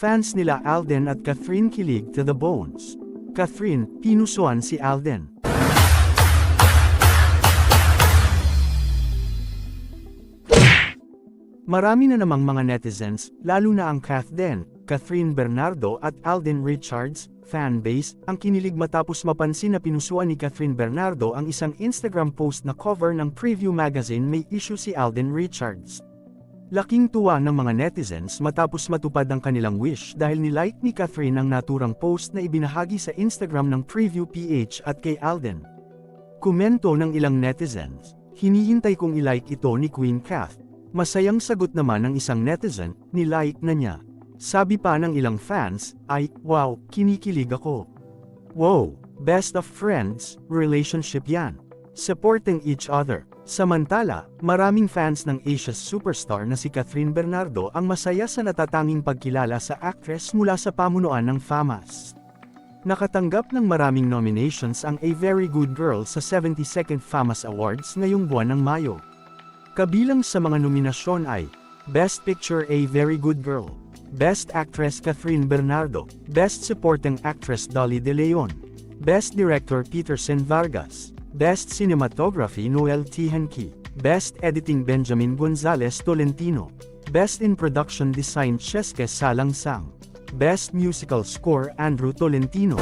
Fans nila Alden at Catherine kilig to the bones. Catherine, pinusuan si Alden. Marami na namang mga netizens, lalo na ang Catherine Bernardo at Alden Richards fanbase, ang kinilig matapos mapansin na pinusuan ni Catherine Bernardo ang isang Instagram post na cover ng Preview magazine may issue si Alden Richards. Laking tuwa ng mga netizens matapos matupad ang kanilang wish dahil nilike ni Catherine ang naturang post na ibinahagi sa Instagram ng Preview PH at kay Alden. Komento ng ilang netizens, hinihintay kong ilike ito ni Queen Cath. Masayang sagot naman ng isang netizen, nilike na niya. Sabi pa ng ilang fans, ay, wow, kinikilig ako. Wow, best of friends, relationship yan. Supporting each other. Samantala, maraming fans ng Asia's superstar na si Catherine Bernardo ang masaya sa natatanging pagkilala sa actress mula sa pamunuan ng FAMAS. Nakatanggap ng maraming nominations ang A Very Good Girl sa 72nd FAMAS Awards ngayong buwan ng Mayo. Kabilang sa mga nominasyon ay Best Picture A Very Good Girl, Best Actress Catherine Bernardo, Best Supporting Actress Dolly De Leon, Best Director Peterson Vargas, Best Cinematography Noel T. Henke, Best Editing Benjamin Gonzalez Tolentino, Best in Production Design Cheske Salang Sang, Best Musical Score Andrew Tolentino.